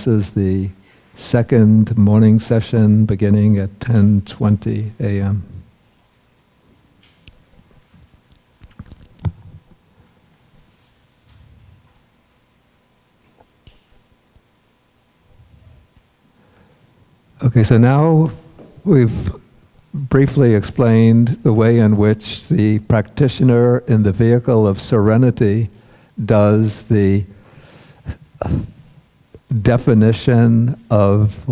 this is the second morning session beginning at 10:20 a.m. Okay, so now we've briefly explained the way in which the practitioner in the vehicle of serenity does the definition of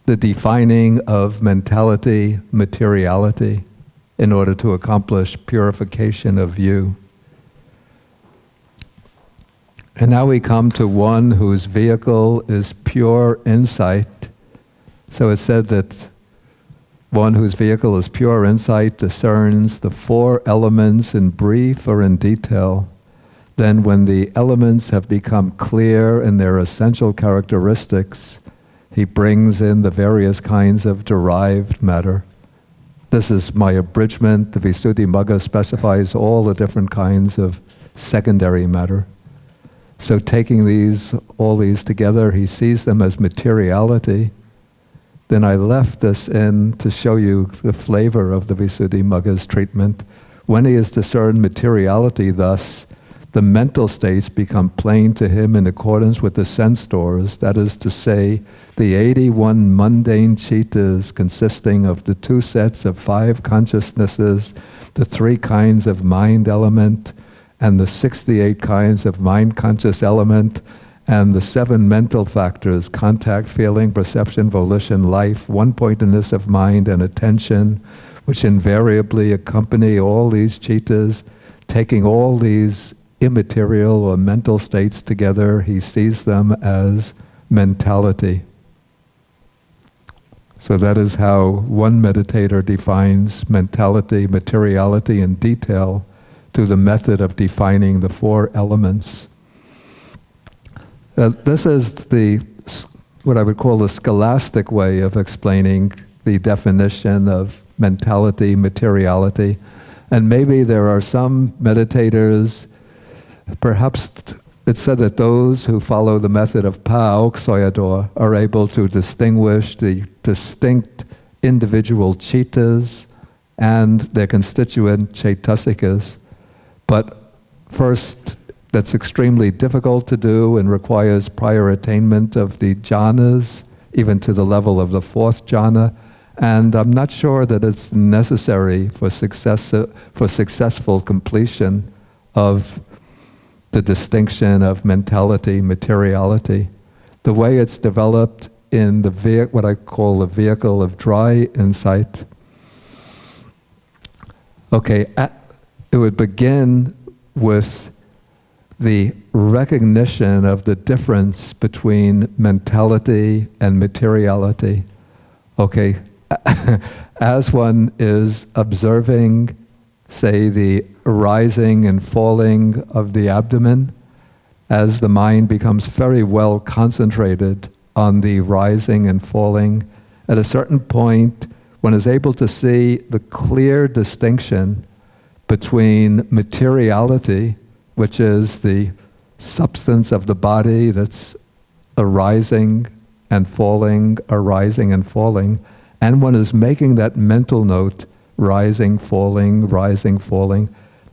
the defining of mentality, materiality, in order to accomplish purification of view. And now we come to one whose vehicle is pure insight. So it's said that one whose vehicle is pure insight discerns the four elements in brief or in detail. Then when the elements have become clear in their essential characteristics, he brings in the various kinds of derived matter. This is my abridgment. The Visuddhimagga specifies all the different kinds of secondary matter. So taking all these together, he sees them as materiality. Then I left this in to show you the flavor of the Visuddhimagga's treatment. When he has discerned materiality thus, the mental states become plain to him in accordance with the sense doors, that is to say, the 81 mundane chittas consisting of the 2 sets of 5 consciousnesses, the 3 kinds of mind element, and the 68 kinds of mind-conscious element, and the 7 mental factors, contact, feeling, perception, volition, life, one-pointedness of mind, and attention, which invariably accompany all these chittas. Taking all these immaterial or mental states together, he sees them as mentality. So that is how one meditator defines mentality, materiality in detail through the method of defining the 4 elements. This is what I would call the scholastic way of explaining the definition of mentality, materiality. And maybe there are some meditators, perhaps it's said that those who follow the method of Pa-Auk Sayadaw are able to distinguish the distinct individual chittas and their constituent chaitasikas. But first, that's extremely difficult to do and requires prior attainment of the jhanas, even to the level of the 4th jhana. And I'm not sure that it's necessary for successful completion of the distinction of mentality, materiality. The way it's developed in what I call the vehicle of dry insight. Okay, it would begin with the recognition of the difference between mentality and materiality. Okay, as one is observing, say, the rising and falling of the abdomen, as the mind becomes very well concentrated on the rising and falling, at a certain point, one is able to see the clear distinction between materiality, which is the substance of the body that's arising and falling, arising and falling, and one is making that mental note, rising, falling,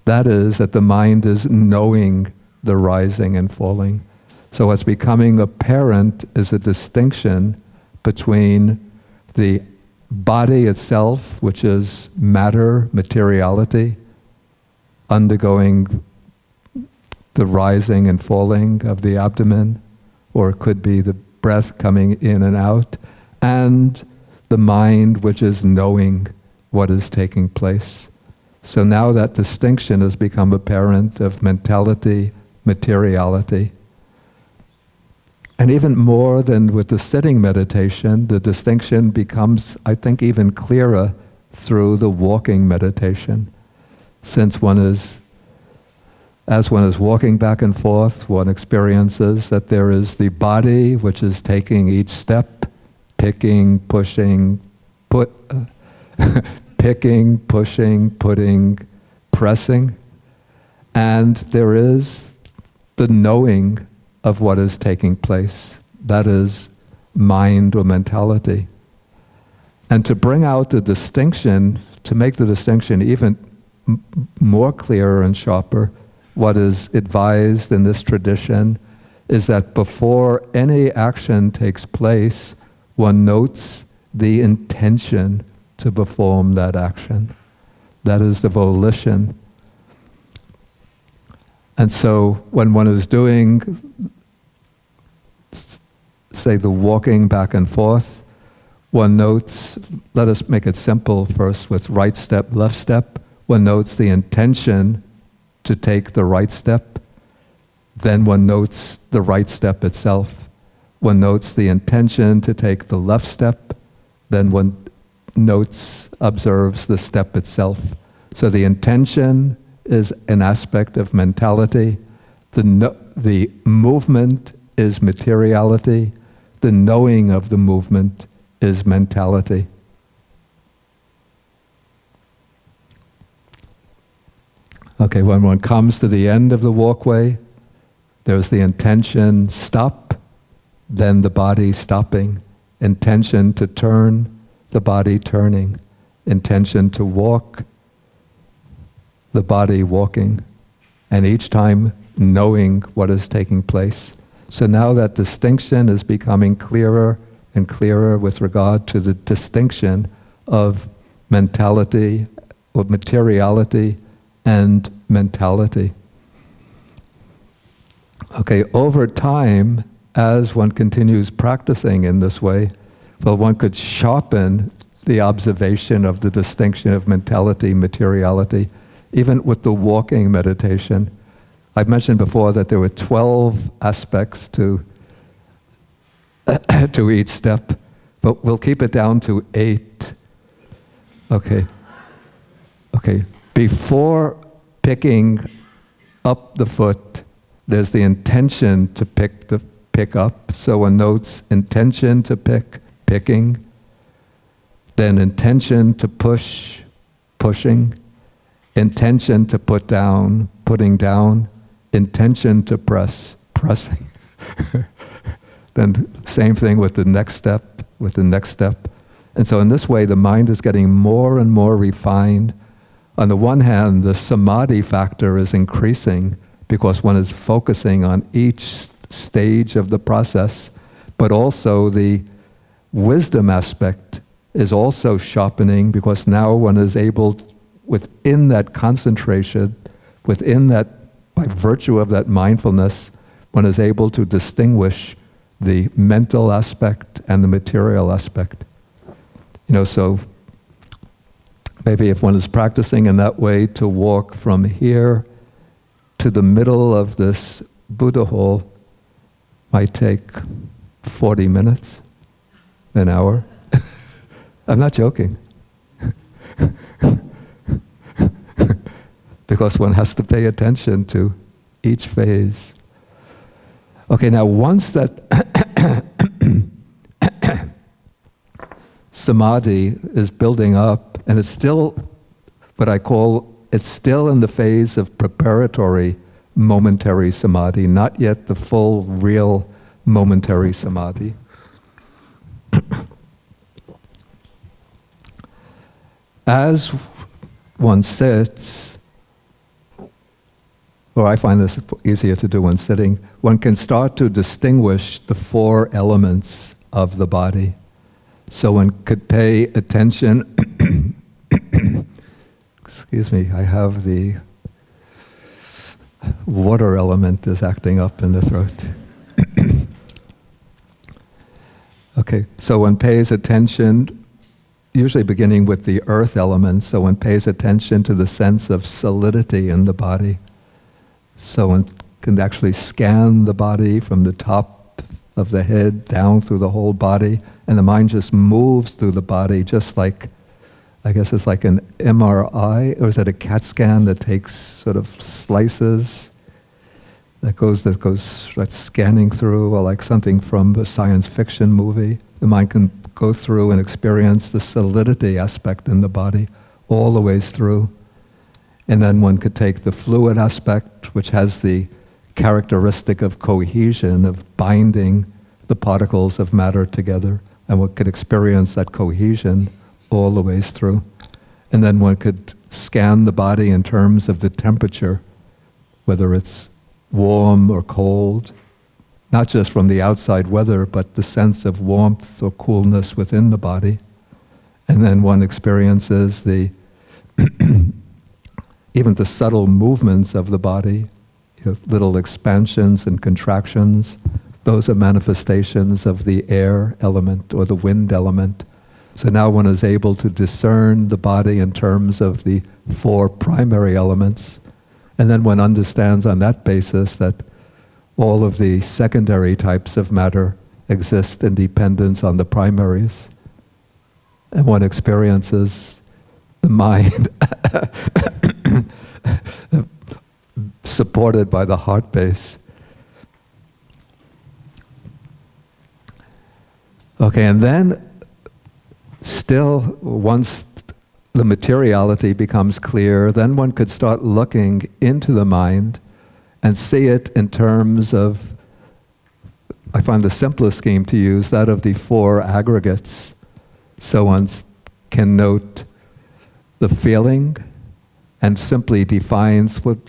that is, that the mind is knowing the rising and falling. So what's becoming apparent is a distinction between the body itself, which is matter, materiality, undergoing the rising and falling of the abdomen, or it could be the breath coming in and out, and the mind which is knowing what is taking place. So now that distinction has become apparent of mentality, materiality. And even more than with the sitting meditation, the distinction becomes, I think, even clearer through the walking meditation. Since as one is walking back and forth, one experiences that there is the body which is taking each step, picking, pushing, picking, pushing, putting, pressing. And there is the knowing of what is taking place. that is mind or mentality. And to bring out the distinction, to make the distinction even more clearer and sharper, what is advised in this tradition is that before any action takes place, one notes the intention to perform that action. That is the volition. And so when one is doing, say, the walking back and forth, one notes, let us make it simple first with right step, left step. One notes the intention to take the right step. Then one notes the right step itself. One notes the intention to take the left step. Then one notes, observes the step itself. So the intention is an aspect of mentality. The movement is materiality. The knowing of the movement is mentality. Okay, when one comes to the end of the walkway, there's the intention, stop, then the body stopping. Intention to turn, the body turning. Intention to walk, the body walking. And each time knowing what is taking place. So now that distinction is becoming clearer and clearer with regard to the distinction of mentality or materiality and mentality. Okay, over time, as one continues practicing in this way, well, one could sharpen the observation of the distinction of mentality, materiality, even with the walking meditation. I've mentioned before that there were 12 aspects to each step, but we'll keep it down to 8. Okay. Before picking up the foot, there's the intention to pick up. So one notes intention to picking, then intention to push, pushing, intention to put down, putting down, intention to press, pressing. Then same thing with the next step, And so in this way, the mind is getting more and more refined. On the one hand, the samadhi factor is increasing because one is focusing on each stage of the process, but also the wisdom aspect is also sharpening because now one is able, within that concentration, within that, by virtue of that mindfulness, one is able to distinguish the mental aspect and the material aspect. So maybe if one is practicing in that way to walk from here to the middle of this Buddha hall, might take 40 minutes, an hour. I'm not joking. Because one has to pay attention to each phase. Okay, now once that samadhi is building up, and it's still what I call, it's still in the phase of preparatory momentary samadhi, not yet the full, real momentary samadhi. As one sits, or I find this easier to do when sitting, one can start to distinguish the 4 elements of the body. So one could pay attention. Excuse me, I have the water element is acting up in the throat. Okay, so one pays attention, usually beginning with the earth element, so one pays attention to the sense of solidity in the body. So one can actually scan the body from the top of the head down through the whole body, and the mind just moves through the body just like, I guess it's like an MRI, or is it a CAT scan that takes sort of slices, that's scanning through, or like something from a science fiction movie. The mind can go through and experience the solidity aspect in the body all the ways through. And then one could take the fluid aspect, which has the characteristic of cohesion, of binding the particles of matter together, and one could experience that cohesion all the ways through. And then one could scan the body in terms of the temperature, whether it's warm or cold, not just from the outside weather, but the sense of warmth or coolness within the body. And then one experiences the even the subtle movements of the body, little expansions and contractions. Those are manifestations of the air element or the wind element. So now one is able to discern the body in terms of the 4 primary elements, and then one understands on that basis that all of the secondary types of matter exist in dependence on the primaries. And one experiences the mind supported by the heart base. Okay, and then still, once the materiality becomes clear, then one could start looking into the mind and see it in terms of, I find the simplest scheme to use, that of the 4 aggregates. So one can note the feeling and simply defines when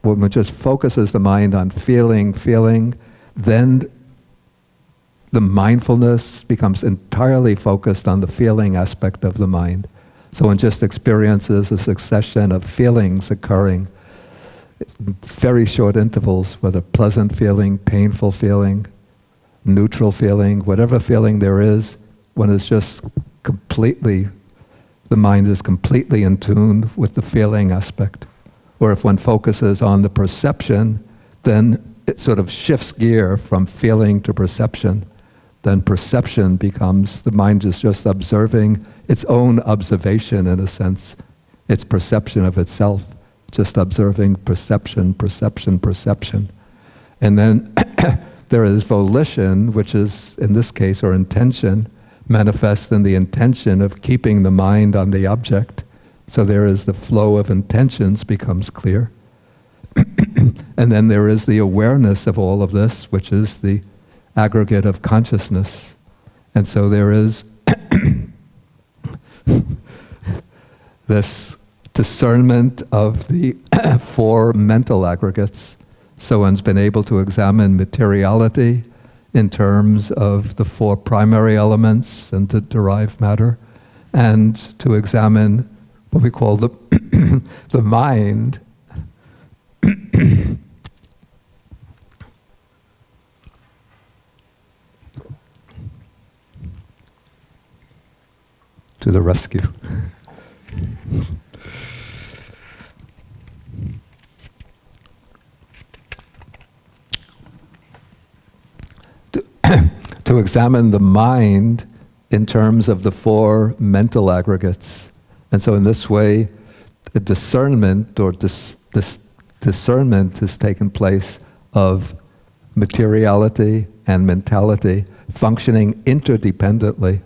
one just focuses the mind on feeling, then the mindfulness becomes entirely focused on the feeling aspect of the mind. So one just experiences a succession of feelings occurring, very short intervals, whether pleasant feeling, painful feeling, neutral feeling, whatever feeling there is, one is just completely, the mind is completely in tune with the feeling aspect. Or if one focuses on the perception, then it sort of shifts gear from feeling to perception. Then perception becomes, the mind is just observing its own observation in a sense, its perception of itself, just observing perception. And then there is volition, which is, in this case, or intention, manifests in the intention of keeping the mind on the object. So there is the flow of intentions becomes clear. And then there is the awareness of all of this, which is the aggregate of consciousness. And so there is this discernment of the 4 mental aggregates. So one's been able to examine materiality in terms of the 4 primary elements and to derive matter, and to examine what we call the the mind to the rescue. To examine the mind in terms of the 4 mental aggregates. And so in this way, a discernment or discernment has taken place of materiality and mentality functioning interdependently.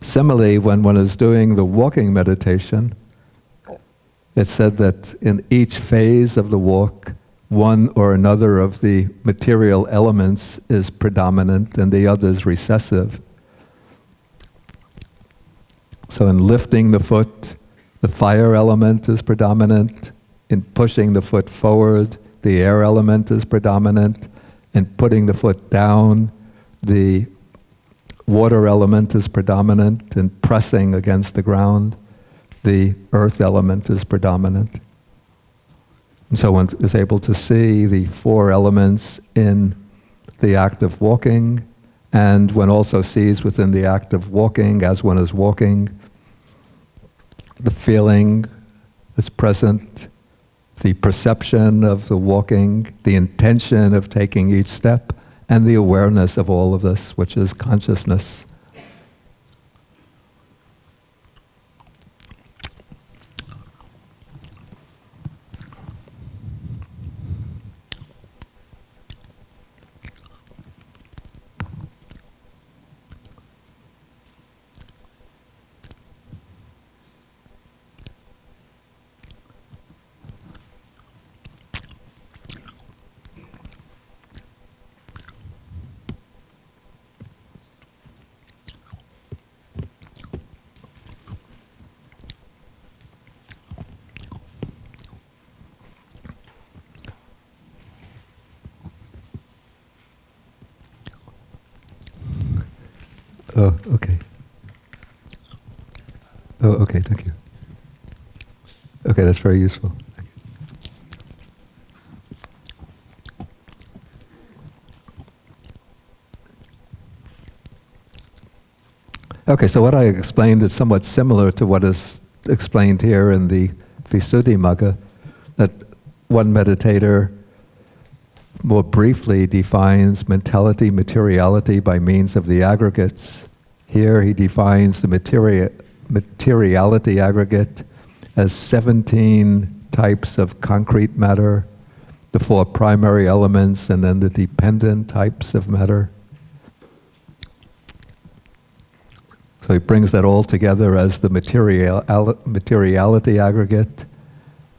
Similarly, when one is doing the walking meditation, it's said that in each phase of the walk, one or another of the material elements is predominant and the other is recessive. So in lifting the foot, the fire element is predominant. In pushing the foot forward, the air element is predominant. In putting the foot down, the water element is predominant. In pressing against the ground, the earth element is predominant. And so one is able to see the 4 elements in the act of walking, and one also sees within the act of walking, as one is walking, the feeling is present, the perception of the walking, the intention of taking each step, and the awareness of all of this, which is consciousness. Oh, okay. Oh, okay, thank you. Okay, that's very useful. Okay, so what I explained is somewhat similar to what is explained here in the Visuddhimagga, that one meditator more briefly defines mentality, materiality by means of the aggregates. Here he defines the materiality aggregate as 17 types of concrete matter, the 4 primary elements, and then the dependent types of matter. So he brings that all together as the materiality aggregate.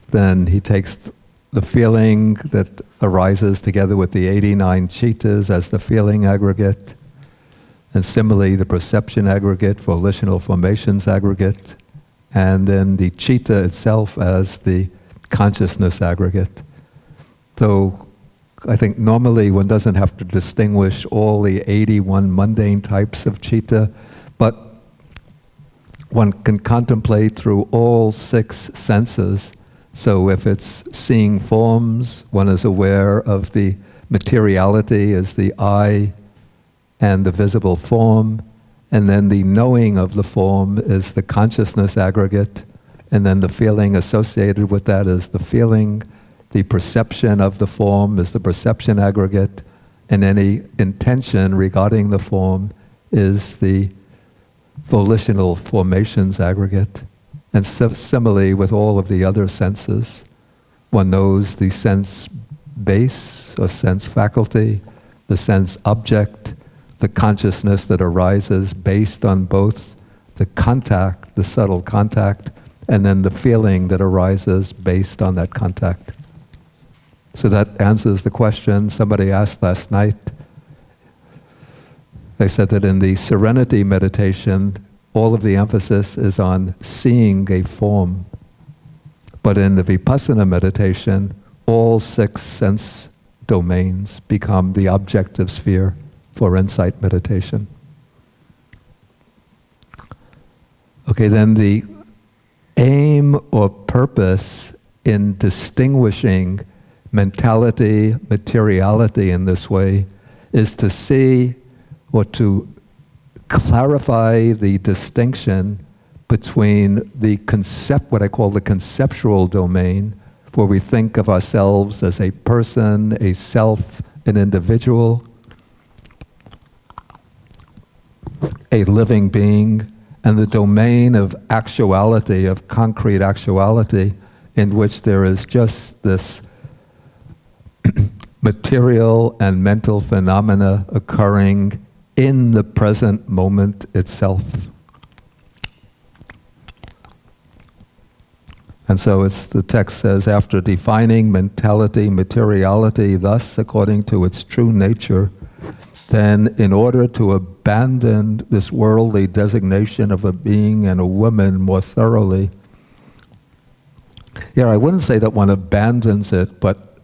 Then he takes the feeling that arises together with the 89 chittas as the feeling aggregate, and similarly the perception aggregate, volitional formations aggregate, and then the citta itself as the consciousness aggregate. So I think normally one doesn't have to distinguish all the 81 mundane types of citta, but one can contemplate through all 6 senses. So if it's seeing forms, one is aware of the materiality as the eye and the visible form, and then the knowing of the form is the consciousness aggregate, and then the feeling associated with that is the feeling, the perception of the form is the perception aggregate, and any intention regarding the form is the volitional formations aggregate. And similarly with all of the other senses, one knows the sense base or sense faculty, the sense object, the consciousness that arises based on both the contact, the subtle contact, and then the feeling that arises based on that contact. So that answers the question somebody asked last night. They said that in the serenity meditation, all of the emphasis is on seeing a form. But in the Vipassana meditation, all 6 sense domains become the objective sphere for insight meditation. Okay, then the aim or purpose in distinguishing mentality, materiality in this way is to see or to clarify the distinction between the what I call the conceptual domain, where we think of ourselves as a person, a self, an individual, a living being, and the domain of actuality, of concrete actuality, in which there is just this material and mental phenomena occurring in the present moment itself. And so the text says, after defining mentality, materiality, thus according to its true nature, then in order to abandon this worldly designation of a being and a woman more thoroughly, I wouldn't say that one abandons it, but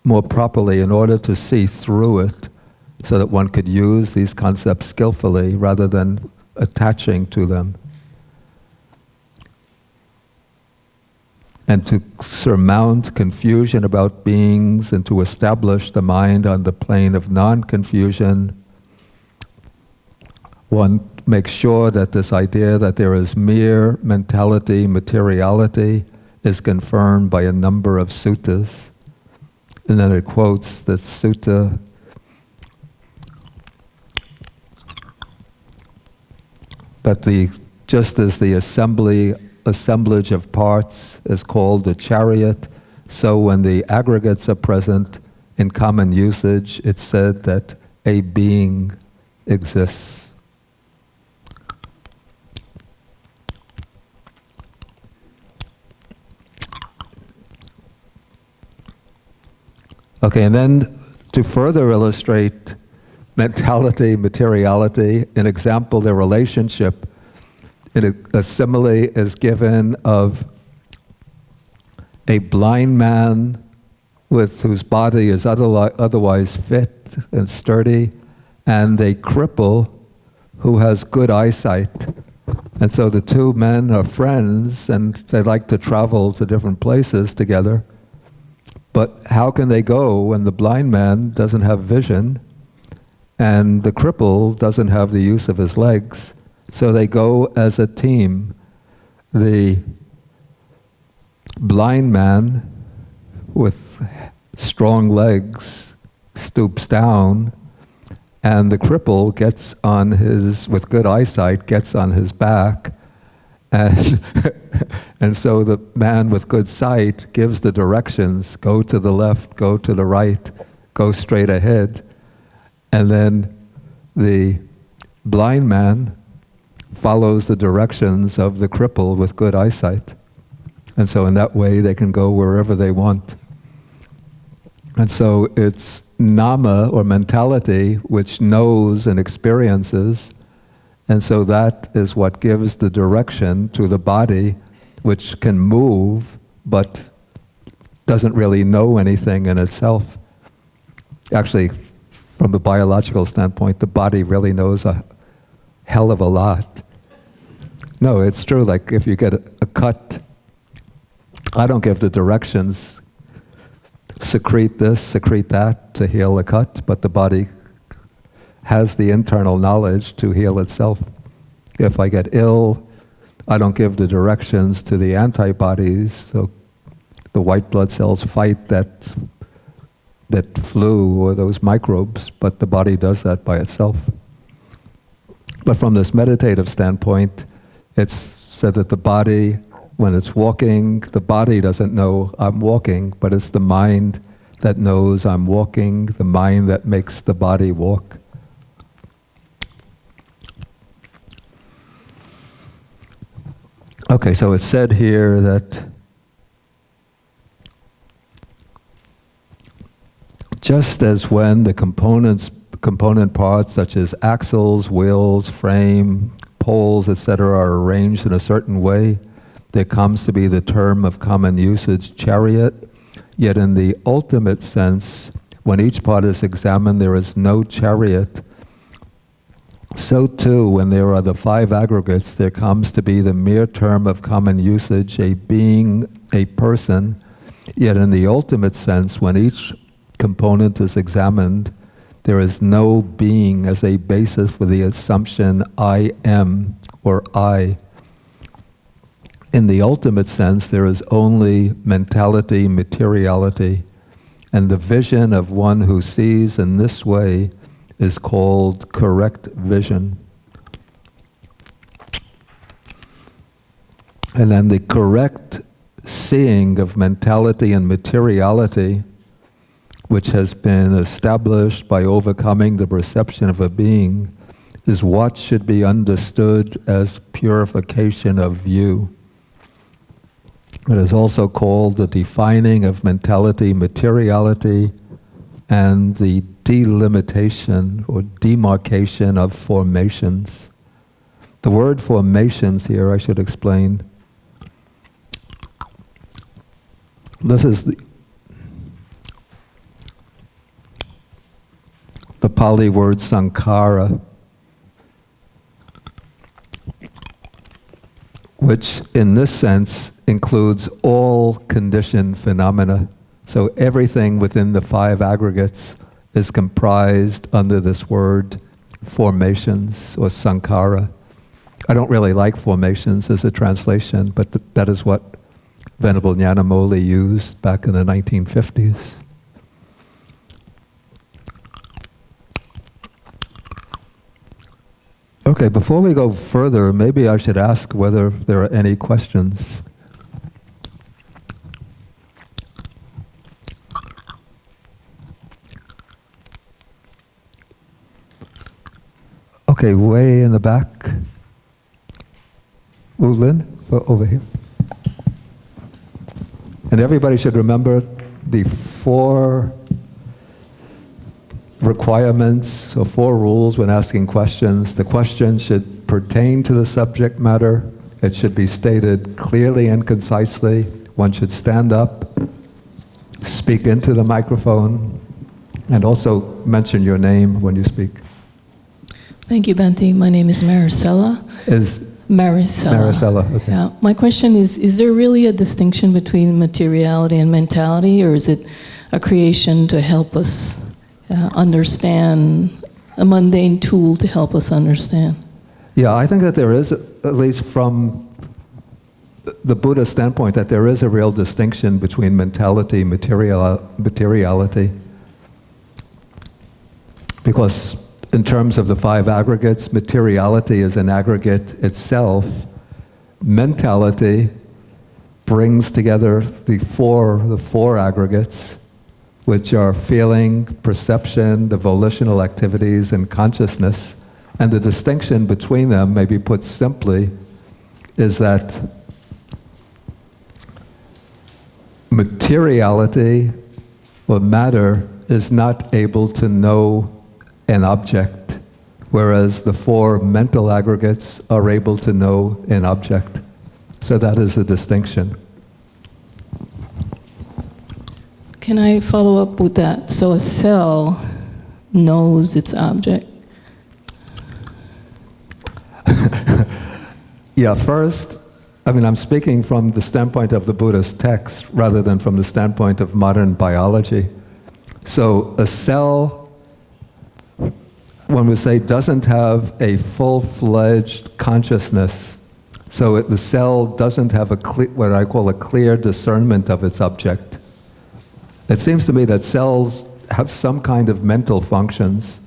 more properly, in order to see through it, so that one could use these concepts skillfully rather than attaching to them. And to surmount confusion about beings and to establish the mind on the plane of non-confusion, one makes sure that this idea that there is mere mentality, materiality, is confirmed by a number of suttas. And then it quotes the sutta that just as the assemblage of parts is called a chariot, so when the aggregates are present in common usage, it's said that a being exists. Okay, and then to further illustrate mentality, materiality, an example, their relationship, a simile is given of a blind man whose body is otherwise fit and sturdy, and a cripple who has good eyesight. And so the two men are friends, and they like to travel to different places together. But how can they go when the blind man doesn't have vision and the cripple doesn't have the use of his legs? So they go as a team. The blind man with strong legs stoops down, and the cripple gets on his, with good eyesight, gets on his back, and and so the man with good sight gives the directions: go to the left, go to the right, go straight ahead. And then the blind man follows the directions of the cripple with good eyesight. And so in that way they can go wherever they want. And so it's nama, or mentality, which knows and experiences, and so that is what gives the direction to the body, which can move but doesn't really know anything in itself. Actually, from a biological standpoint, the body really knows a hell of a lot. No, it's true, like if you get a cut, I don't give the directions, secrete this, secrete that to heal a cut, but the body has the internal knowledge to heal itself. If I get ill, I don't give the directions to the antibodies, so the white blood cells fight that flu or those microbes, but the body does that by itself. But from this meditative standpoint, it's said that the body, when it's walking, the body doesn't know I'm walking, but it's the mind that knows I'm walking, the mind that makes the body walk. Okay, so it's said here that just as when the component parts such as axles, wheels, frame, poles, etc. are arranged in a certain way, there comes to be the term of common usage, chariot. Yet in the ultimate sense, when each part is examined, there is no chariot. So too, when there are the five aggregates, there comes to be the mere term of common usage, a being, a person. Yet in the ultimate sense, when each component is examined, there is no being as a basis for the assumption I am or I. In the ultimate sense, there is only mentality, materiality, and the vision of one who sees in this way is called correct vision. And then the correct seeing of mentality and materiality, which has been established by overcoming the perception of a being, is what should be understood as purification of view. It is also called the defining of mentality, materiality, and the delimitation or demarcation of formations. The word formations here, I should explain. This is the Pali word sankhara, which in this sense includes all conditioned phenomena. So everything within the five aggregates is comprised under this word formations or sankhara. I don't really like formations as a translation, but that is what Venerable Nyanamoli used back in the 1950s. Okay, before we go further, maybe I should ask whether there are any questions. Okay, way in the back. Lin, over here. And everybody should remember the 4 requirements, or 4 rules when asking questions. The question should pertain to the subject matter. It should be stated clearly and concisely. One should stand up, speak into the microphone, and also mention your name when you speak. Thank you, Bhante. My name is Maricela. Maricela, okay. Yeah. My question is there really a distinction between materiality and mentality, or is it a creation to help us understand, a mundane tool to help us understand? Yeah, I think that there is, at least from the Buddha standpoint, that there is a real distinction between mentality and materiality. Because in terms of the five aggregates, materiality is an aggregate itself. Mentality brings together the four aggregates, which are feeling, perception, the volitional activities, and consciousness. And the distinction between them, maybe put simply, is that materiality or matter is not able to know an object, whereas the four mental aggregates are able to know an object. So that is the distinction. Can I follow up with that? So a cell knows its object? Yeah, first, I'm speaking from the standpoint of the Buddhist text rather than from the standpoint of modern biology. So a cell, when we say, doesn't have a full-fledged consciousness, so the cell doesn't have what I call a clear discernment of its object. It seems to me that cells have some kind of mental functions.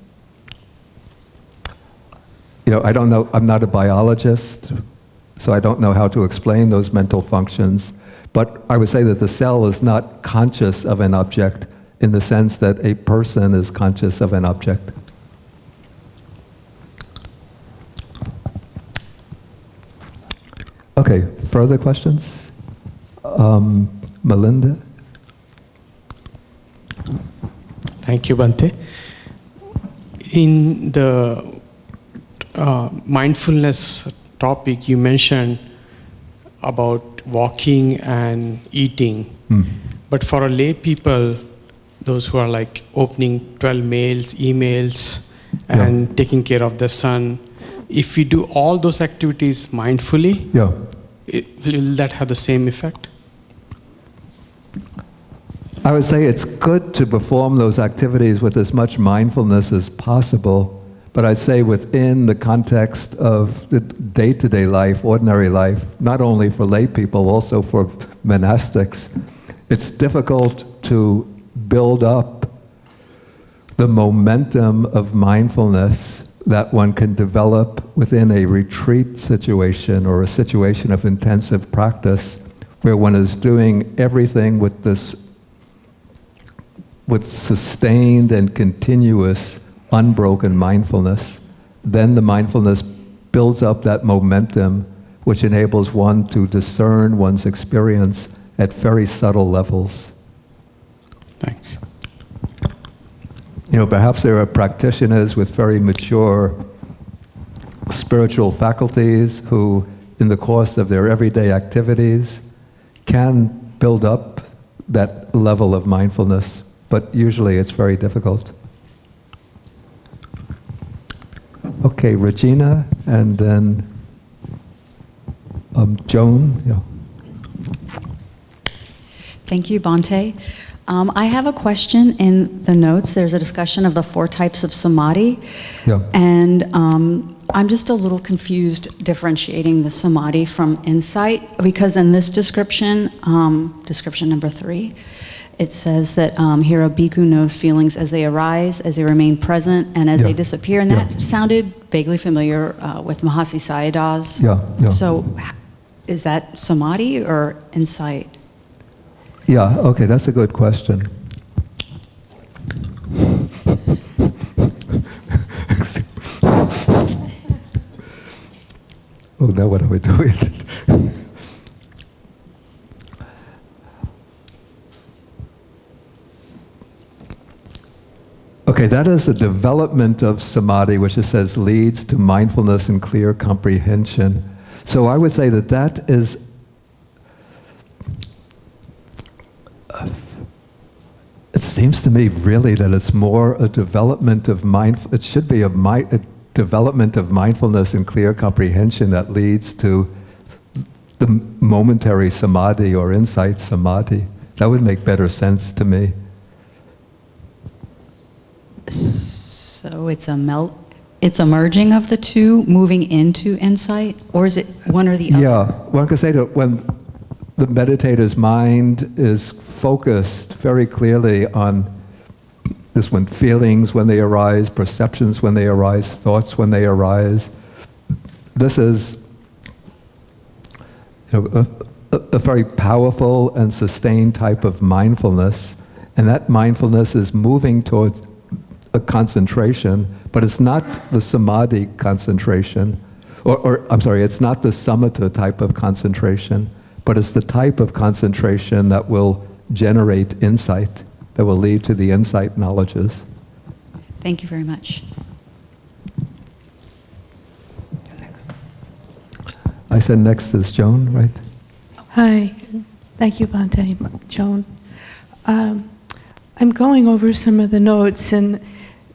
I don't know, I'm not a biologist, so I don't know how to explain those mental functions, but I would say that the cell is not conscious of an object in the sense that a person is conscious of an object. Okay, further questions? Melinda? Thank you, Bhante. In the mindfulness topic, you mentioned about walking and eating. But for a lay people, those who are like opening 12 mails, emails, and taking care of their son, if we do all those activities mindfully, will that have the same effect? I would say it's good to perform those activities with as much mindfulness as possible, but I'd say within the context of the day-to-day life, ordinary life, not only for lay people, also for monastics, it's difficult to build up the momentum of mindfulness that one can develop within a retreat situation or a situation of intensive practice where one is doing everything with sustained and continuous unbroken mindfulness. Then the mindfulness builds up that momentum which enables one to discern one's experience at very subtle levels. Thanks. Perhaps there are practitioners with very mature spiritual faculties who, in the course of their everyday activities, can build up that level of mindfulness, but usually it's very difficult. Okay, Regina, and then Joan. Yeah. Thank you, Bhante. I have a question in the notes. There's a discussion of the 4 types of samadhi. Yeah. And I'm just a little confused differentiating the samadhi from insight, because in this description, description number 3, it says that here a bhikkhu knows feelings as they arise, as they remain present, and as they disappear. And that sounded vaguely familiar with Mahasi Sayadaw's. So is that samadhi or insight? Yeah, okay, that's a good question. Oh, now what do we do with it? Okay, that is the development of samadhi, which it says leads to mindfulness and clear comprehension. So I would say that that is it seems to me really that it's more a development of mindfulness. It should be development of mindfulness and clear comprehension that leads to the momentary samadhi or insight samadhi. That would make better sense to me. So it's a merging of the two, moving into insight, or is it one or the other? Yeah, one could say that when the meditator's mind is focused very clearly on this, when feelings when they arise, perceptions when they arise, thoughts when they arise, this is a very powerful and sustained type of mindfulness, and that mindfulness is moving towards a concentration, but it's not the samadhi concentration, or I'm sorry, it's not the samatha type of concentration, but it's the type of concentration that will generate insight, that will lead to the insight knowledges. Thank you very much. I said next is Joan, right? Hi, thank you, Bhante, Joan. I'm going over some of the notes, and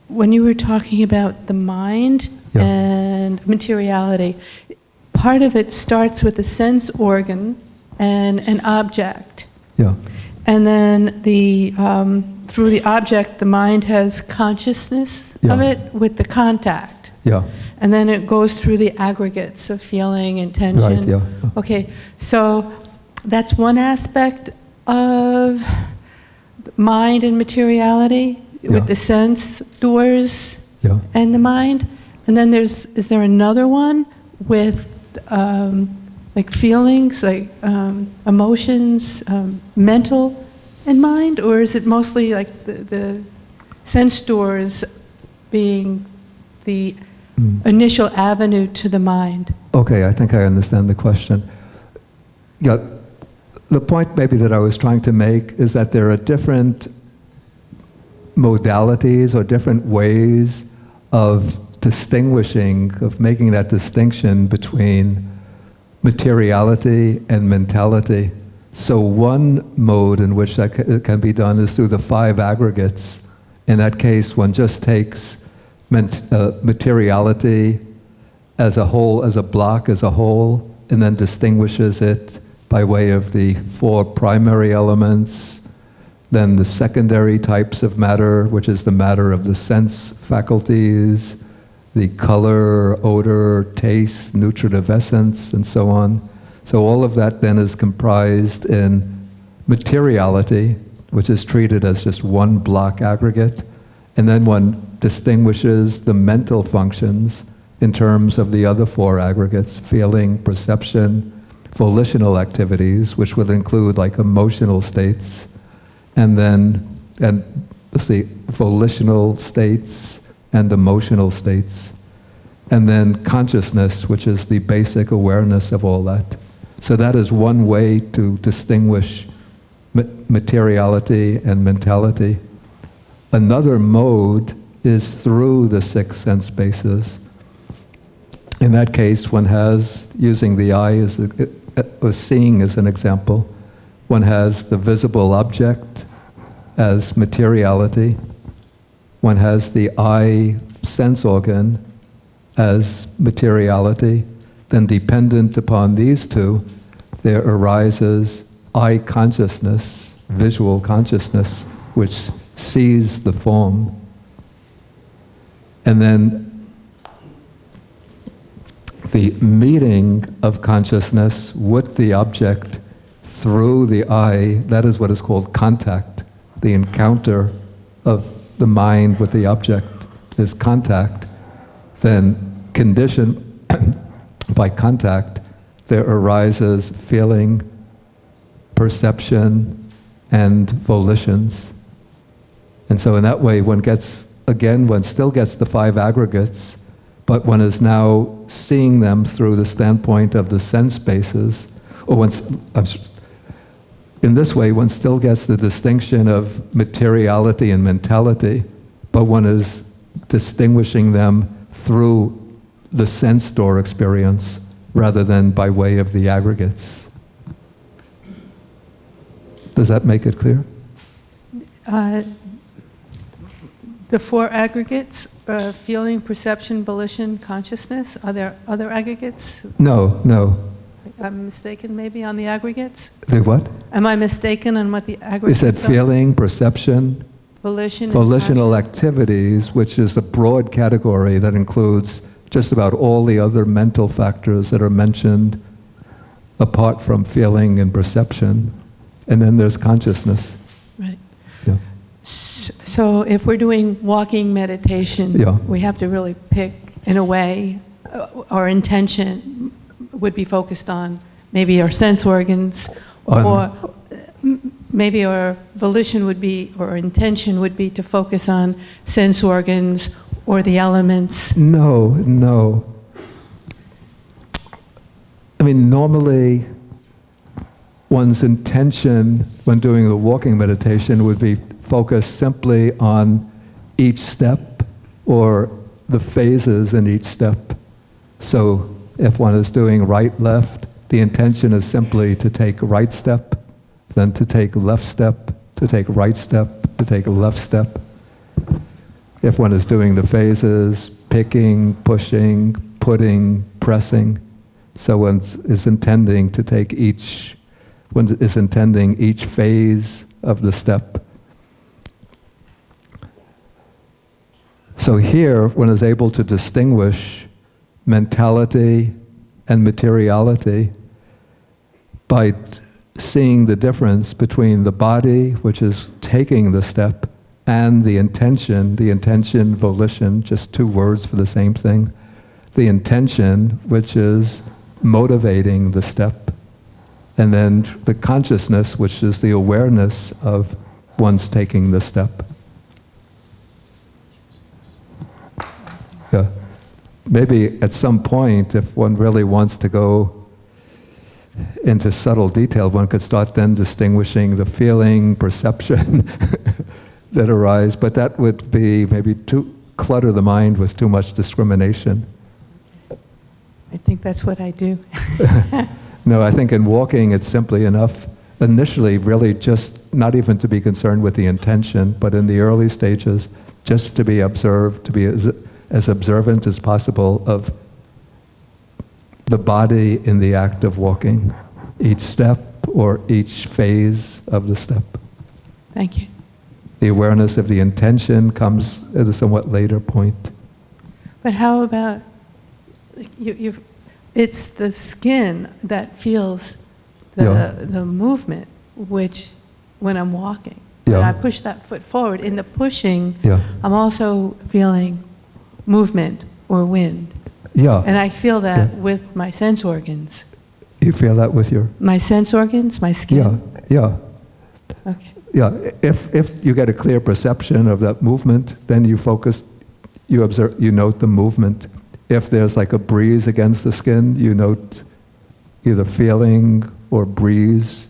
when you were talking about the mind and materiality, part of it starts with a sense organ and an object. Yeah. And then through the object, the mind has consciousness of it with the contact. Yeah. And then it goes through the aggregates of feeling, intention. Right, yeah. Okay, so that's one aspect of mind and materiality with the sense doors and the mind. And then is there another one with like feelings, like emotions, mental and mind? Or is it mostly like the sense doors being the initial avenue to the mind? Okay, I think I understand the question. Yeah, the point maybe that I was trying to make is that there are different modalities or different ways of distinguishing, of making that distinction between materiality and mentality. So one mode in which that can be done is through the 5 aggregates. In that case, one just takes materiality as a whole, as a block, as a whole, and then distinguishes it by way of the 4 primary elements, then the secondary types of matter, which is the matter of the sense faculties, the color, odor, taste, nutritive essence, and so on. So all of that then is comprised in materiality, which is treated as just one block aggregate, and then one distinguishes the mental functions in terms of the other 4 aggregates: feeling, perception, volitional activities, which would include like emotional states, and let's see, volitional states and emotional states, and then consciousness, which is the basic awareness of all that. So that is one way to distinguish materiality and mentality. Another mode is through the 6 sense bases. In that case, one has, using the eye or seeing as an example, one has the visible object as materiality, one has the eye sense organ as materiality, then dependent upon these two, there arises eye consciousness, visual consciousness, which sees the form. And then the meeting of consciousness with the object through the eye, that is what is called contact. The encounter of the mind with the object is contact. Then conditioned by contact, there arises feeling, perception, and volitions. And so in that way, one still gets the 5 aggregates, but one is now seeing them through the standpoint of the sense bases. In this way, one still gets the distinction of materiality and mentality, but one is distinguishing them through the sense door experience rather than by way of the aggregates. Does that make it clear? The four aggregates, feeling, perception, volition, consciousness, are there other aggregates? No, no. I'm mistaken maybe on the aggregates? The what? Am I mistaken on what the You aggregates said are? feeling, perception, Volition, and volitional consciousness? activities, which is a broad category that includes just about all the other mental factors that are mentioned apart from feeling and perception. And then there's consciousness. Right. Yeah. So if we're doing walking meditation, Yeah. we have to really pick, in a way, our intention would be focused on maybe our sense organs, or maybe our volition would be, or our intention would be to focus on sense organs or the elements. No, no. I mean, normally one's intention when doing the walking meditation would be focused simply on each step or the phases in each step. So if one is doing right, left, the intention is simply to take right step, then to take left step, to take right step, to take left step. If one is doing the phases, picking, pushing, putting, pressing, so one is intending to take each, one is intending each phase of the step. So here, one is able to distinguish mentality and materiality by seeing the difference between the body, which is taking the step, and the intention, volition, just two words for the same thing. The intention, which is motivating the step, and then the consciousness, which is the awareness of one's taking the step. Yeah. Maybe at some point, if one really wants to go into subtle detail, one could start then distinguishing the feeling, perception that arise, but that would be maybe too clutter the mind with too much discrimination. I think that's what I do. No, I think in walking it's simply enough initially really just not even to be concerned with the intention, but in the early stages just to be observed, to be as observant as possible of the body in the act of walking, each step or each phase of the step. Thank you. The awareness of the intention comes at a somewhat later point. But how about, it's the skin that feels the movement, which, when I'm walking, when I push that foot forward, in the pushing, I'm also feeling movement or wind. Yeah. And I feel that with my sense organs. You feel that with your? My sense organs, my skin? Yeah. Okay. Yeah, if you get a clear perception of that movement, then you focus, you observe, you note the movement. If there's like a breeze against the skin, you note either feeling or breeze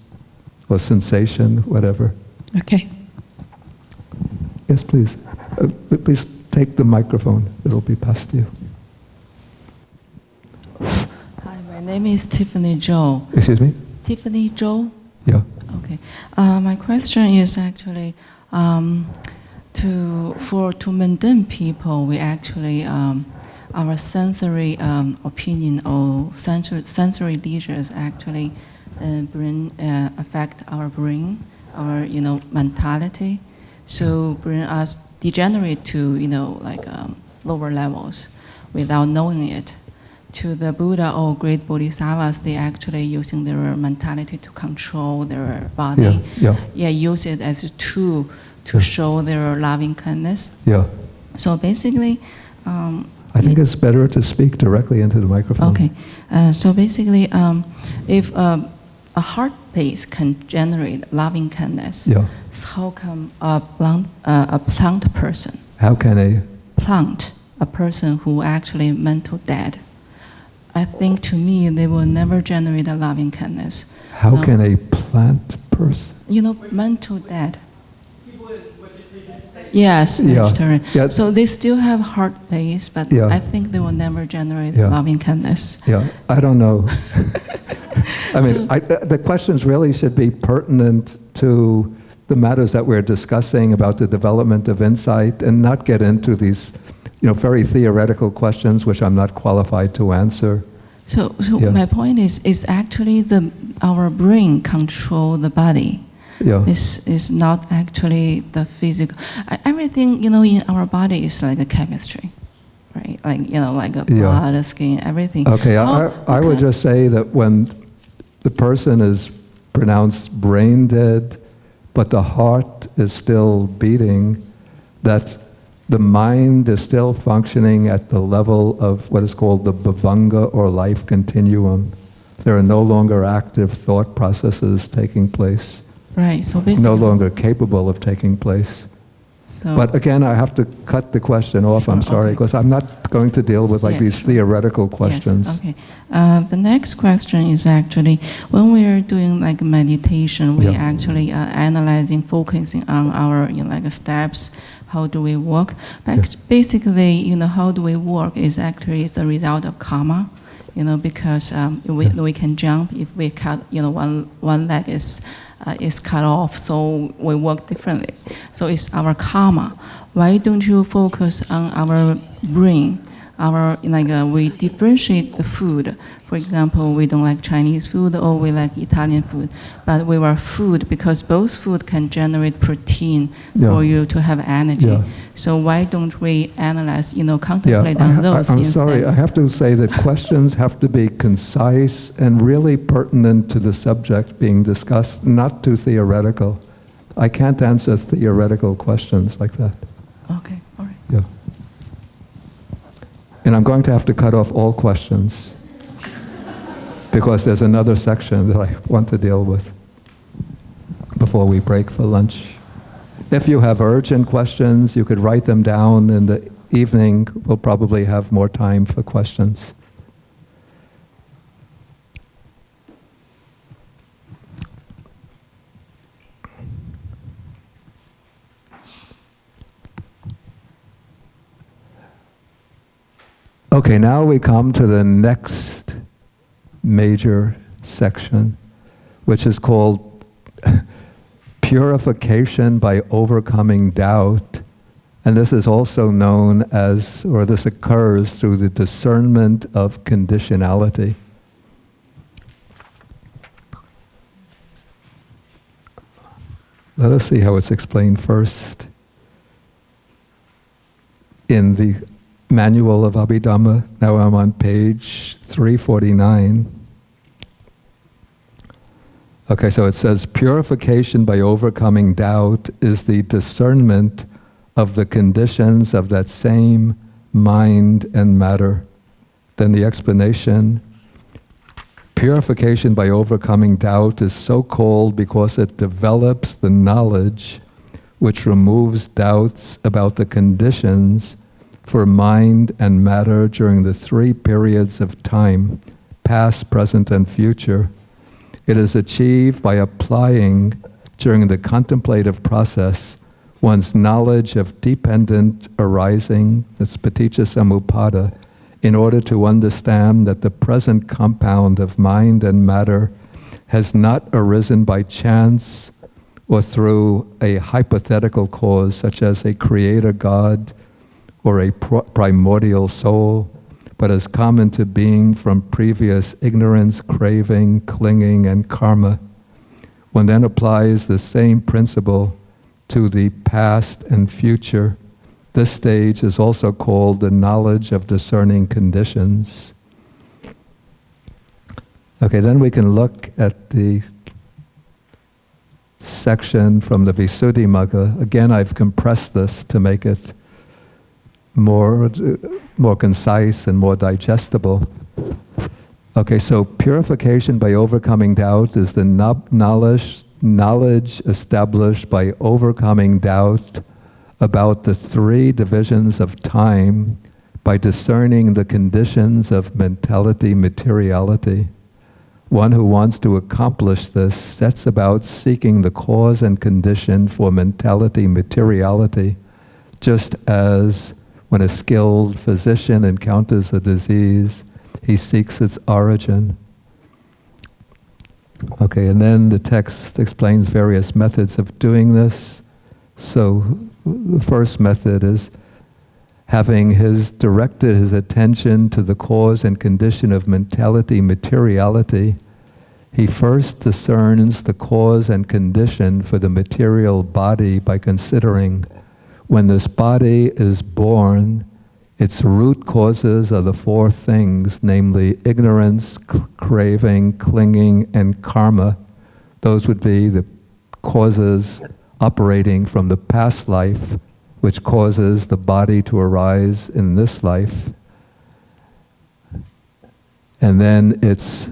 or sensation, whatever. Okay. Yes, please. Please take the microphone. It'll be passed to you. Hi, my name is Tiffany Zhou. Excuse me? Tiffany Zhou? Yeah. Okay. My question is actually to mundane people, we actually our sensory opinion or sensory leisures actually affect our brain, our mentality, so bring us degenerate to lower levels without knowing it. To the Buddha or great bodhisattvas, they actually using their mentality to control their body. Use it as a tool to show their loving kindness. So basically, I think it's better to speak directly into the microphone. Okay. So basically, if a heart pace can generate loving kindness, how come a plant person? How can a person who actually mental dead? I think to me they will never generate a loving kindness. How can a plant person? Mental dead. Yes, vegetarian. Yeah. So they still have heart pace, but I think they will never generate loving kindness. I don't know. I mean, the questions really should be pertinent to the matters that we're discussing about the development of insight and not get into these, very theoretical questions which I'm not qualified to answer. So my point is actually our brain control the body. Yeah. Is not actually the physical. Everything in our body is like a chemistry, right? Like a blood, a skin, everything. Okay, I would just say that when the person is pronounced brain dead, but the heart is still beating, that the mind is still functioning at the level of what is called the bhavanga or life continuum. There are no longer active thought processes taking place. Right, so basically... No longer capable of taking place. So, but again, I have to cut the question off, I'm sorry, because I'm not going to deal with these theoretical questions. Yes, okay. The next question is actually, when we are doing meditation, we actually analyzing, focusing on our steps, how do we walk. Basically, how do we walk is actually the result of karma, because we can jump if we cut, one leg is cut off, so we work differently. So it's our karma. Why don't you focus on our brain? We differentiate the food. For example, we don't like Chinese food or we like Italian food, but we are food because both food can generate protein for you to have energy. Yeah. So why don't we analyze, contemplate on those I'm instead? Sorry, I have to say that questions have to be concise and really pertinent to the subject being discussed, not too theoretical. I can't answer theoretical questions like that. Okay, all right. Yeah. And I'm going to have to cut off all questions because there's another section that I want to deal with before we break for lunch. If you have urgent questions, you could write them down. In the evening, we'll probably have more time for questions. Okay, now we come to the next major section, which is called purification by overcoming doubt. And this is also known as, or this occurs through the discernment of conditionality. Let us see how it's explained first in the Manual of Abhidhamma. Now I'm on page 349. Okay, so it says, purification by overcoming doubt is the discernment of the conditions of that same mind and matter. Then the explanation, purification by overcoming doubt is so called because it develops the knowledge which removes doubts about the conditions for mind and matter during the three periods of time, past, present, and future. It is achieved by applying, during the contemplative process, one's knowledge of dependent arising, that's paticca samuppada, in order to understand that the present compound of mind and matter has not arisen by chance or through a hypothetical cause, such as a creator God, or a primordial soul, but has come into being from previous ignorance, craving, clinging, and karma. One then applies the same principle to the past and future. This stage is also called the knowledge of discerning conditions. Okay, then we can look at the section from the Visuddhimagga. Again, I've compressed this to make it more concise and more digestible. Okay, so purification by overcoming doubt is the knowledge established by overcoming doubt about the three divisions of time by discerning the conditions of mentality, materiality. One who wants to accomplish this sets about seeking the cause and condition for mentality, materiality, just as when a skilled physician encounters a disease, he seeks its origin. Okay, and then the text explains various methods of doing this. So the first method is having directed his attention to the cause and condition of mentality, materiality. He first discerns the cause and condition for the material body by considering when this body is born, its root causes are the four things, namely ignorance, craving, clinging, and karma. Those would be the causes operating from the past life, which causes the body to arise in this life. And then its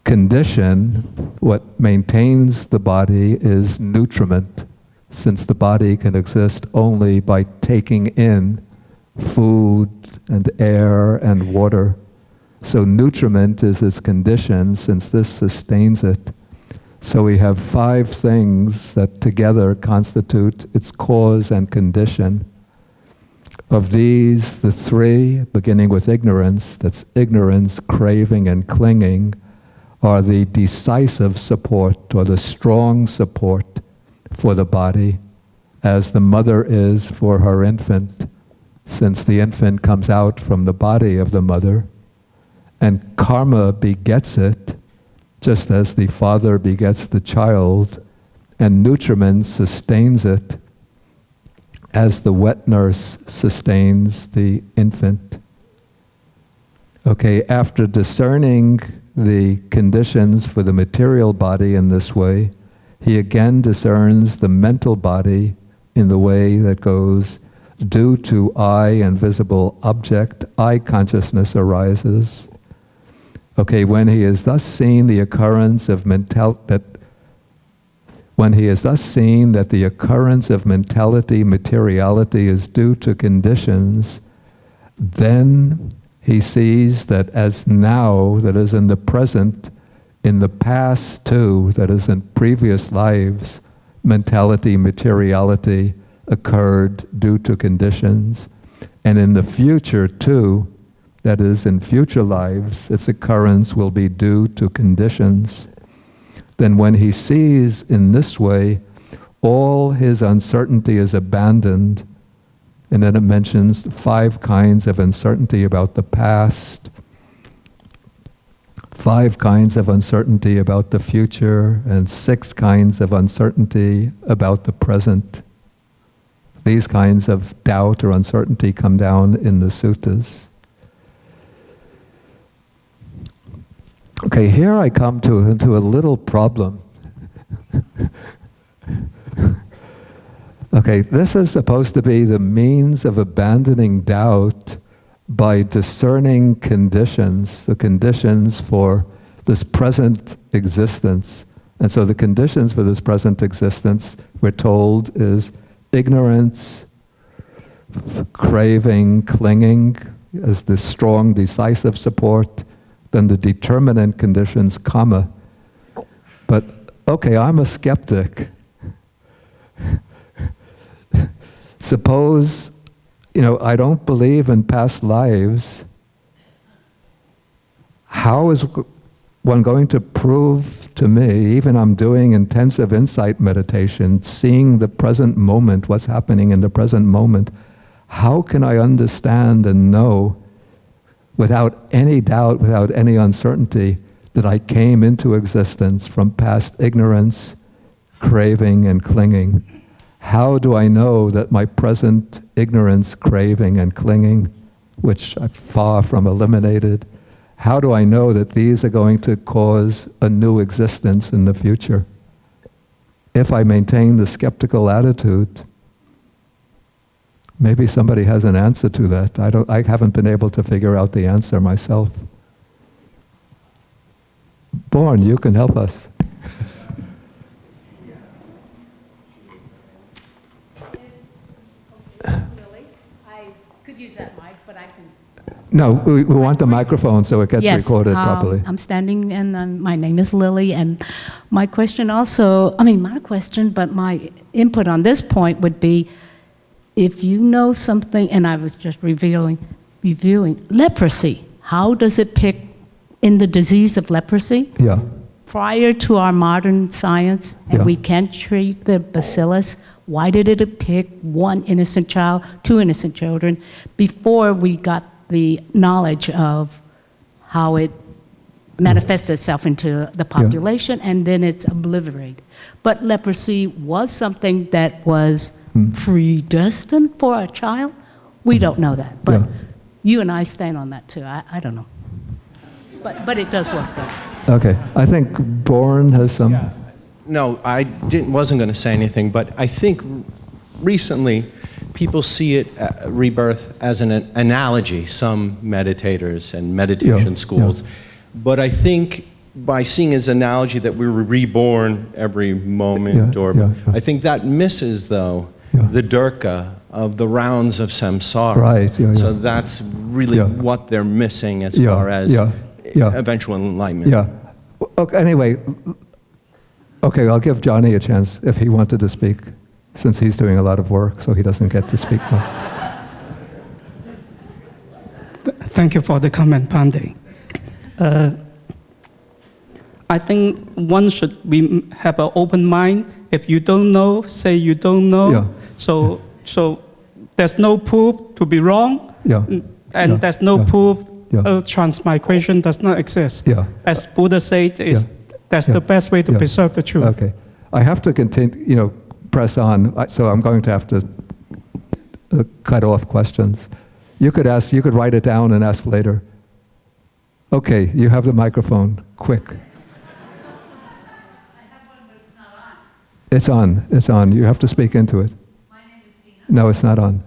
condition, what maintains the body, is nutriment, since the body can exist only by taking in food and air and water. So nutriment is its condition, since this sustains it. So we have 5 things that together constitute its cause and condition. Of these, the 3, beginning with ignorance, that's ignorance, craving, and clinging, are the decisive support or the strong support for the body, as the mother is for her infant, since the infant comes out from the body of the mother, and karma begets it, just as the father begets the child, and nutriment sustains it, as the wet nurse sustains the infant. Okay, after discerning the conditions for the material body in this way, he again discerns the mental body in the way that goes, due to I and visible object, I consciousness arises. Okay, when he has thus seen the occurrence of the occurrence of mentality, materiality is due to conditions, then he sees that as now, that is in the present, in the past too, that is in previous lives, mentality, materiality occurred due to conditions, and in the future too, that is in future lives, its occurrence will be due to conditions. Then when he sees in this way, all his uncertainty is abandoned, and then it mentions 5 kinds of uncertainty about the past, 5 kinds of uncertainty about the future, and 6 kinds of uncertainty about the present. These kinds of doubt or uncertainty come down in the suttas. Okay, here I come into a little problem. Okay, this is supposed to be the means of abandoning doubt by discerning conditions, the conditions for this present existence. And so the conditions for this present existence, we're told, is ignorance, craving, clinging as the strong, decisive support, then the determinant conditions, karma. But, okay, I'm a skeptic. Suppose, I don't believe in past lives. How is one going to prove to me, even I'm doing intensive insight meditation, seeing the present moment, what's happening in the present moment, how can I understand and know without any doubt, without any uncertainty, that I came into existence from past ignorance, craving, and clinging? How do I know that my present ignorance, craving, and clinging, which I've far from eliminated, how do I know that these are going to cause a new existence in the future? If I maintain the skeptical attitude, maybe somebody has an answer to that. I haven't been able to figure out the answer myself. Born, you can help us. I could use that mic, but I can. No, we want the microphone so it gets recorded properly. I'm standing, and my name is Lily, and my question also, not a question, but my input on this point would be, if you know something, and I was just reviewing leprosy, how does it pick in the disease of leprosy? Yeah. prior to our modern science, and we can't treat the bacillus, why did it pick one innocent child, two innocent children, before we got the knowledge of how it manifests itself into the population, and then it's obliterated? But leprosy was something that was predestined for a child. We don't know that, but you and I stand on that too. I don't know, but it does work though. Okay, I think Born has some. Yeah. No, I wasn't going to say anything, but I think recently people see it, rebirth, as an analogy, some meditators and meditation schools. But I think by seeing as analogy that we were reborn every moment, I think that misses, though, the durka of the rounds of samsara. Right, So that's really what they're missing as far as eventual enlightenment. Yeah. Okay, anyway, okay, I'll give Johnny a chance if he wanted to speak, since he's doing a lot of work, so he doesn't get to speak much. Thank you for the comment, Pandey. I think one should have an open mind. If you don't know, say you don't know. So there's no proof to be wrong, and there's no proof transmigration does not exist. As Buddha said, that's the best way to preserve the truth. Okay, I have to continue, press on, so I'm going to have to cut off questions. You could write it down and ask later. Okay, you have the microphone, quick. I have one, but it's not on. It's on, you have to speak into it. My name is Dina. No, it's not on.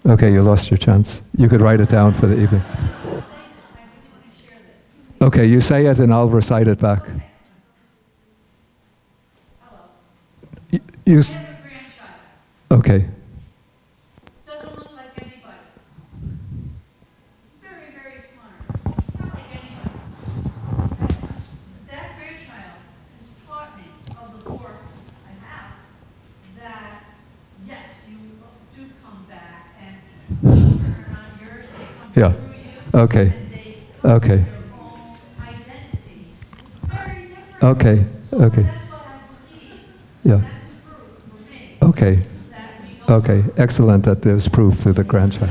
Okay, you lost your chance. You could write it down for the evening. Okay, you say it and I'll recite it back. Hello. You I have a grandchild. Okay. Doesn't look like anybody. Very, very smart. Not like anybody. That grandchild has taught me, of the four I have, that yes, you do come back and children are not yours, they come through you. Okay. And they come Okay. with their own identity. Very different. Okay. So Okay. that's what I believe. Yeah. That's the proof for me. Okay. That we go Okay. Excellent that there's proof through the grandchild.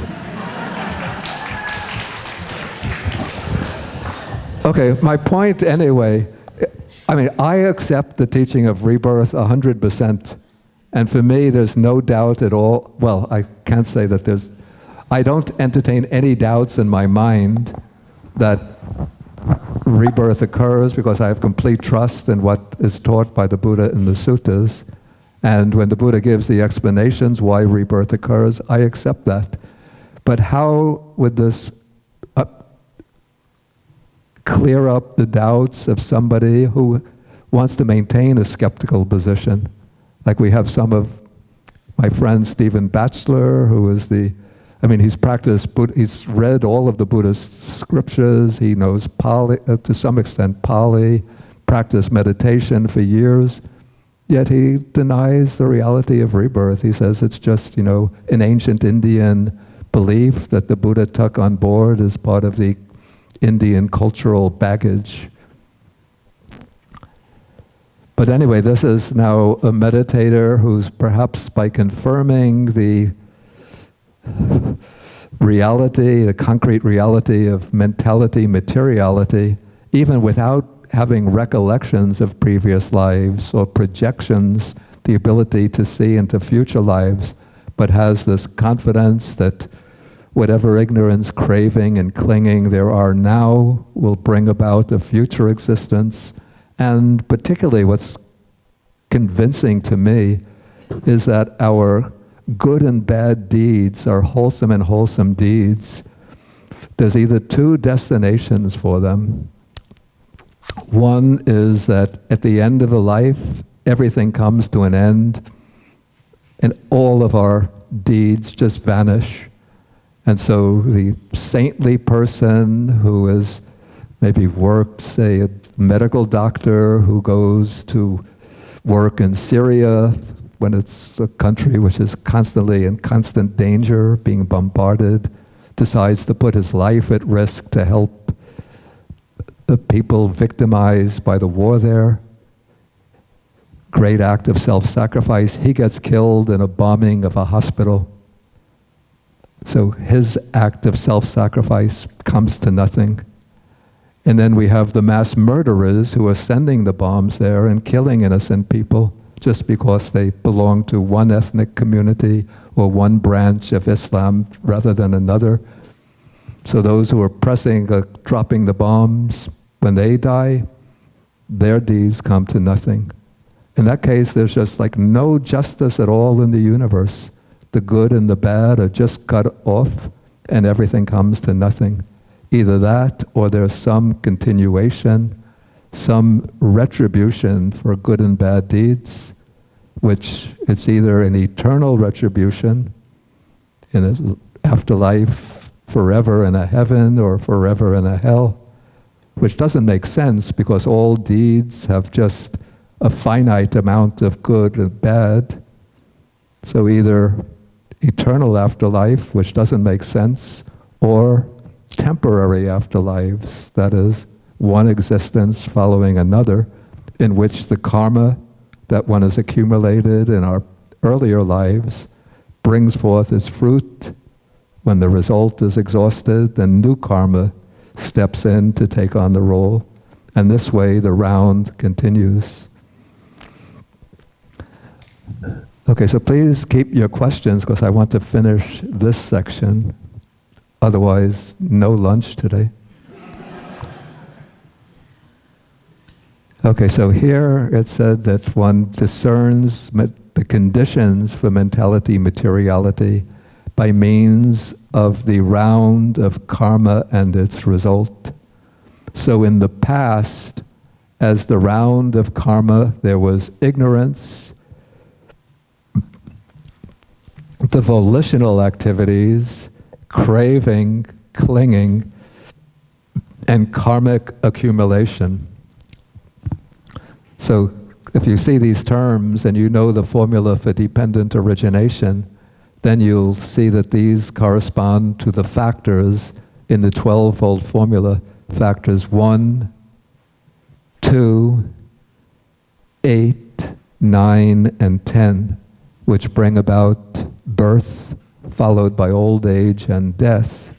Okay, my point anyway, I mean, I accept the teaching of rebirth 100%. And for me, there's no doubt at all. Well, I can't say that I don't entertain any doubts in my mind that rebirth occurs, because I have complete trust in what is taught by the Buddha in the suttas. And when the Buddha gives the explanations why rebirth occurs, I accept that. But how would this clear up the doubts of somebody who wants to maintain a skeptical position? Like we have some of my friend Stephen Batchelor, who is he's practiced, he's read all of the Buddhist scriptures, he knows Pali, to some extent Pali, practiced meditation for years, yet he denies the reality of rebirth. He says it's just, an ancient Indian belief that the Buddha took on board as part of the Indian cultural baggage. But anyway, this is now a meditator who's perhaps by confirming the reality, the concrete reality of mentality, materiality, even without having recollections of previous lives or projections, the ability to see into future lives, but has this confidence that whatever ignorance, craving, and clinging there are now will bring about a future existence. And particularly what's convincing to me is that our good and bad deeds are wholesome and wholesome deeds. There's either two destinations for them. One is that at the end of a life, everything comes to an end, and all of our deeds just vanish. And so the saintly person who has maybe worked, say, a medical doctor who goes to work in Syria, when it's a country which is constantly in constant danger, being bombarded, decides to put his life at risk to help the people victimized by the war there. Great act of self-sacrifice. He gets killed in a bombing of a hospital. So his act of self-sacrifice comes to nothing. And then we have the mass murderers who are sending the bombs there and killing innocent people just because they belong to one ethnic community or one branch of Islam rather than another. So those who are dropping the bombs, when they die, their deeds come to nothing. In that case, there's just like no justice at all in the universe. The good and the bad are just cut off and everything comes to nothing. Either that or there's some continuation, some retribution for good and bad deeds, which it's either an eternal retribution in an afterlife, forever in a heaven or forever in a hell, which doesn't make sense because all deeds have just a finite amount of good and bad. So either eternal afterlife, which doesn't make sense, or temporary afterlives, that is, one existence following another, in which the karma that one has accumulated in our earlier lives brings forth its fruit. When the result is exhausted, then new karma steps in to take on the role. And this way the round continues. Okay, so please keep your questions because I want to finish this section. Otherwise, no lunch today. Okay, so here it said that one discerns the conditions for mentality, materiality by means of the round of karma and its result. So in the past, as the round of karma, there was ignorance, the volitional activities, craving, clinging, and karmic accumulation. So if you see these terms and you know the formula for dependent origination, then you'll see that these correspond to the factors in the 12-fold formula. Factors 1, 2, 8, 9, and 10, which bring about birth, followed by old age and death.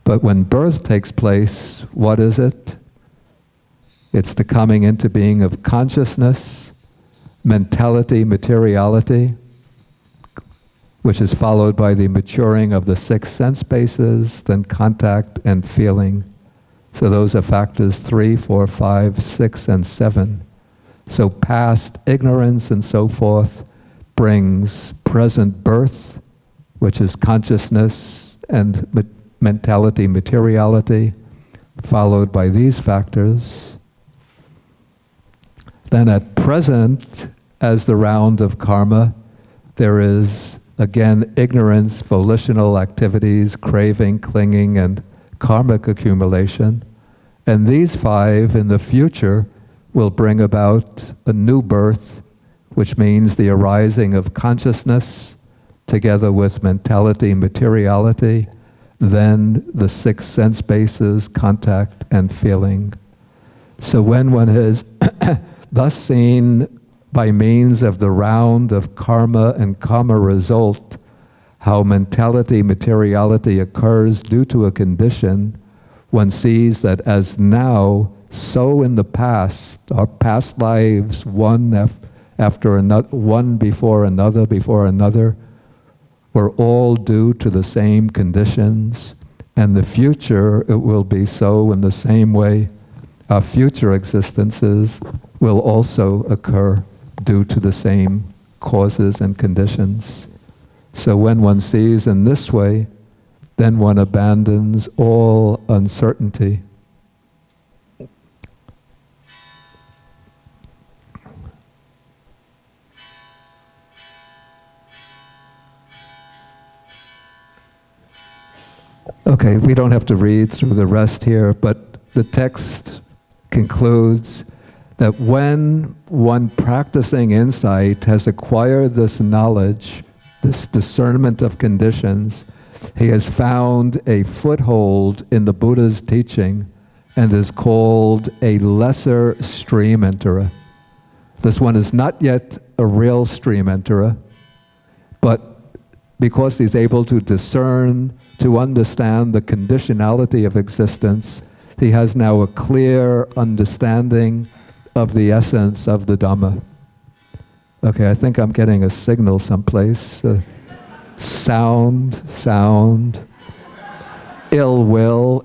But when birth takes place, what is it? It's the coming into being of consciousness, mentality, materiality, which is followed by the maturing of the 6 sense bases, then contact and feeling. So those are factors 3, 4, 5, 6, and 7. So past ignorance and so forth brings present birth, which is consciousness and mentality, materiality, followed by these factors. Then at present, as the round of karma, there is, again, ignorance, volitional activities, craving, clinging, and karmic accumulation. And these 5 in the future will bring about a new birth, which means the arising of consciousness together with mentality, materiality, then the 6 sense bases, contact and feeling. So when one is thus seen by means of the round of karma and karma result, how mentality, materiality occurs due to a condition, one sees that as now, so in the past, our past lives, one after another, one before another, were all due to the same conditions, and the future, it will be so in the same way. Our future existences will also occur due to the same causes and conditions. So when one sees in this way, then one abandons all uncertainty. Okay, we don't have to read through the rest here, but the text concludes that when one practicing insight has acquired this knowledge, this discernment of conditions, he has found a foothold in the Buddha's teaching and is called a lesser stream enterer. This one is not yet a real stream enterer, but because he's able to discern, to understand the conditionality of existence, he has now a clear understanding of the essence of the Dhamma. Okay, I think I'm getting a signal someplace. Sound, ill will,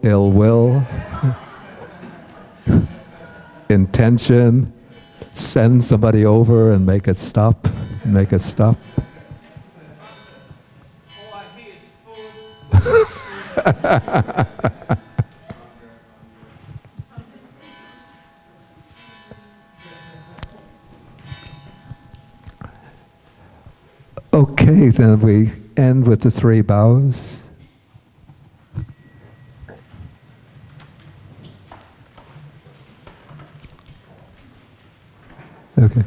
intention, send somebody over and make it stop. Okay, then we end with the 3 bows. Okay.